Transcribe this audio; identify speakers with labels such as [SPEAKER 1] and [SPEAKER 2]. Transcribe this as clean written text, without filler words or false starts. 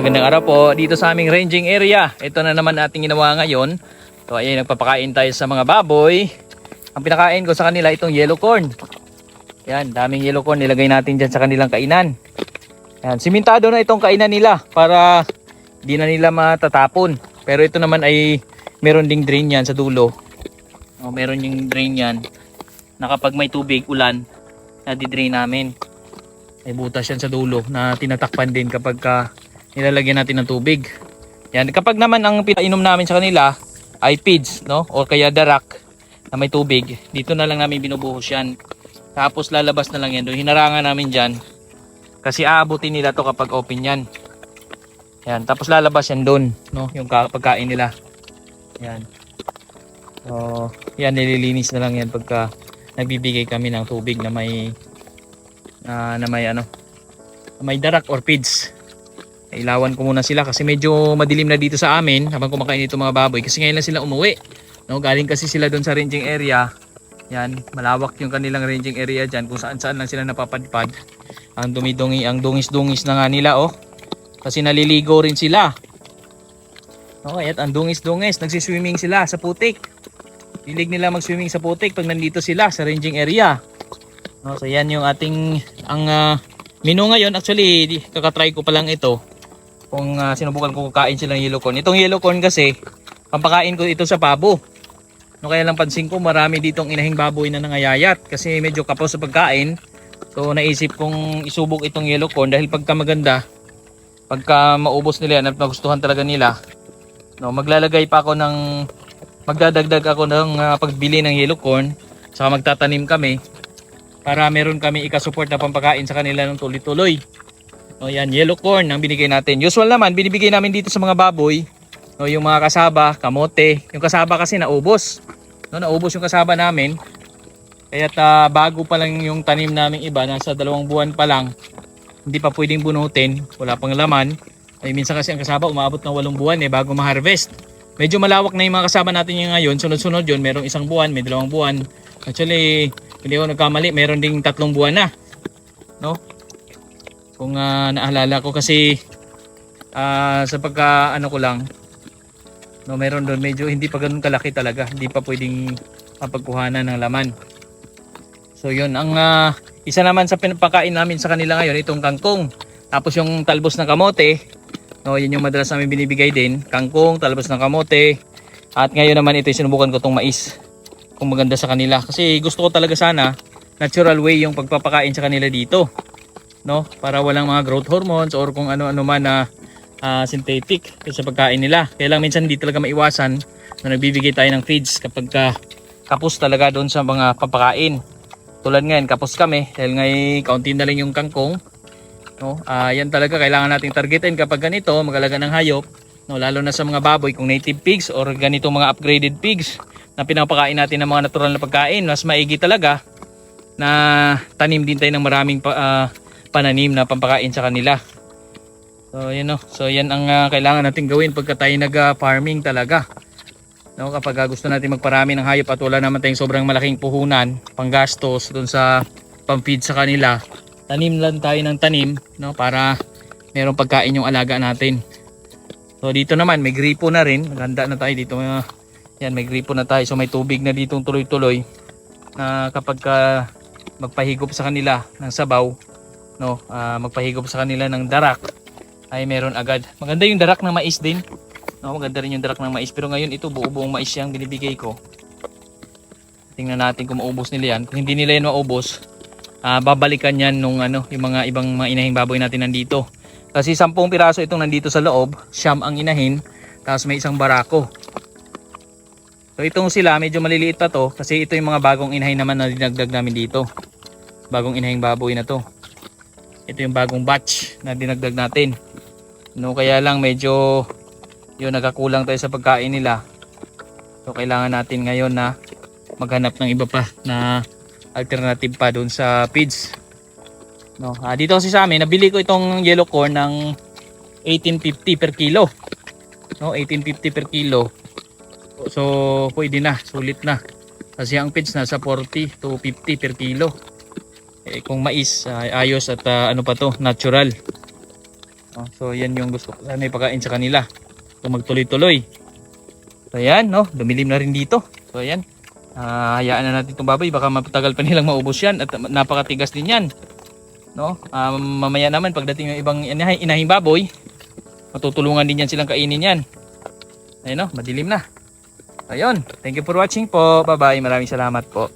[SPEAKER 1] Magandang araw po dito sa aming ranging area. Ito na naman ating ginawa ngayon. So ayun, nagpapakain tayo sa mga baboy. Ang pinakain ko sa kanila itong yellow corn. Yan, daming yellow corn nilagay natin dyan sa kanilang kainan. Yan, simentado na itong kainan nila para di na nila matatapon. Pero ito naman ay meron ding drain yan sa dulo. Meron yung drain yan na kapag may tubig, ulan, nadidrain namin. May butas yan sa dulo na tinatakpan din kapag nilalagyan natin ng tubig. Yan, kapag naman ang pinainom namin sa kanila ay feeds, no? O kaya darak na may tubig, dito na lang namin binubuhos yan. Tapos lalabas na lang yan doon. Hinarangan namin dyan kasi aabutin nila to kapag open yan. Yan, tapos lalabas yan doon, no? Yung pagkain nila. Yan. So, yan, nililinis na lang yan pagka nagbibigay kami ng tubig na may may darak or feeds. Ilawan ko muna sila kasi medyo madilim na dito sa amin habang kumakain itong mga baboy kasi ngayon lang sila umuwi, no? Galing kasi sila doon sa ranging area. Yan, malawak yung kanilang ranging area dyan kung saan saan lang sila napapadpad. Ang dumi-dungi, ang dungis-dungis na nga nila, oh, kasi naliligo rin sila. Okay, at ang dungis-dungis, nagsiswimming sila sa putik. Hilig nila mag-swimming sa putik pag nandito sila sa ranging area, no? So yan yung ating menu ngayon. Actually kakatry ko pa lang ito kung sinubukan ko kakain sila ng yellow corn. Itong yellow corn kasi pampakain ko ito sa pabo, no? Kaya lang pansin ko marami ditong inahing baboy na nangayayat kasi medyo kapos sa pagkain. So naisip kong isubok itong yellow corn dahil pagka maganda, pagka maubos nila yan at magustuhan talaga nila, no, magdadagdag ako ng pagbili ng yellow corn, saka magtatanim kami para meron kami ikasupport na pampakain sa kanila ng tuloy-tuloy. O yan, yellow corn ang binigay natin. Usual naman, binibigay namin dito sa mga baboy, no, yung mga kasaba, kamote. Yung kasaba kasi naubos. No, naubos yung kasaba namin. Kaya bago pa lang yung tanim namin iba, nasa 2 buwan pa lang. Hindi pa pwedeng bunutin, wala pang laman. Ay minsan kasi ang kasaba umabot ng 8 buwan bago ma-harvest. Medyo malawak na yung mga kasaba natin yung ngayon. Sunod-sunod yun, merong 1 buwan, may 2 buwan. Actually, hindi ako nagkamali, meron ding 3 buwan na, no? Kung naalala ko kasi sa pagka ko lang, no, meron doon medyo hindi pa ganoon kalaki talaga, hindi pa pwedeng mapagkuhanan ng laman. So yun ang isa naman sa pinapakain namin sa kanila ngayon, itong kangkong. Tapos yung talbos ng kamote, no, yun yung madalas namin binibigay din, kangkong, talbos ng kamote. At ngayon naman ito sinubukan ko tong mais, kung maganda sa kanila kasi gusto ko talaga sana natural way yung pagpapakain sa kanila dito, no, para walang mga growth hormones or kung ano-ano man na synthetic sa pagkain nila. Kaya lang minsan hindi talaga maiwasan na nagbibigay tayo ng feeds kapag kapos talaga doon sa mga papakain. Tulad ngayon, kapos kami dahil ngayon kaunti na lang yung kangkong, no. Yan talaga kailangan nating targetin kapag ganito mag-alaga ng hayop, no, lalo na sa mga baboy. Kung native pigs or ganito mga upgraded pigs na pinapakain natin ng mga natural na pagkain, mas maigi talaga na tanim din tayo ng maraming pananim na pampakain sa kanila. So yun, no? So yan ang kailangan natin gawin pagka tayo nag-farming talaga, no? Kapag gusto natin magparami ng hayop at wala naman tayong sobrang malaking puhunan, panggastos doon sa pang-feed sa kanila, tanim lang tayo ng tanim, no, para merong pagkain yung alaga natin. So dito naman may gripo na rin, maganda na tayo dito. Yan, may gripo na tayo, so may tubig na dito tuloy-tuloy na kapag magpahigop sa kanila ng sabaw, no, magpahigop sa kanila ng darak ay meron agad. Maganda yung darak ng mais din, no, maganda rin yung darak ng mais. Pero ngayon ito buo-buong mais yung binibigay ko. Tingnan natin kung maubos nila yan. Kung hindi nila yan maubos, babalikan yan nung yung mga ibang mga inahing baboy natin nandito. Kasi 10 piraso itong nandito sa loob, 9 ang inahin, tapos may 1 barako. So itong sila medyo maliliit pa to kasi ito yung mga bagong inahin naman na dinagdag namin dito. Bagong inahing baboy na to. Ito yung bagong batch na dinagdag natin, no, kaya lang medyo yun, nagkakulang tayo sa pagkain nila. So kailangan natin ngayon na maghanap ng iba pa na alternative pa doon sa feeds, no. Dito kasi sa amin nabili ko itong yellow corn ng 18.50 per kilo, no, 18.50 per kilo. So pwede na, sulit na kasi ang feeds nasa 40 to 50 per kilo. Kung mais ayos at ano pa to, natural. Oh, so yan yung gusto ko sana ipakain sa kanila. So magtuloy-tuloy. So ayan, no, dumilim na rin dito. So ayan, hayaan na natin itong baboy, baka matagal pa nilang maubos yan at napakatigas din yan. No? Mamaya naman pagdating ng ibang inahing baboy, matutulungan din yan silang kainin yan. Ayun, no, madilim na. Ayun, thank you for watching po. Bye bye, maraming salamat po.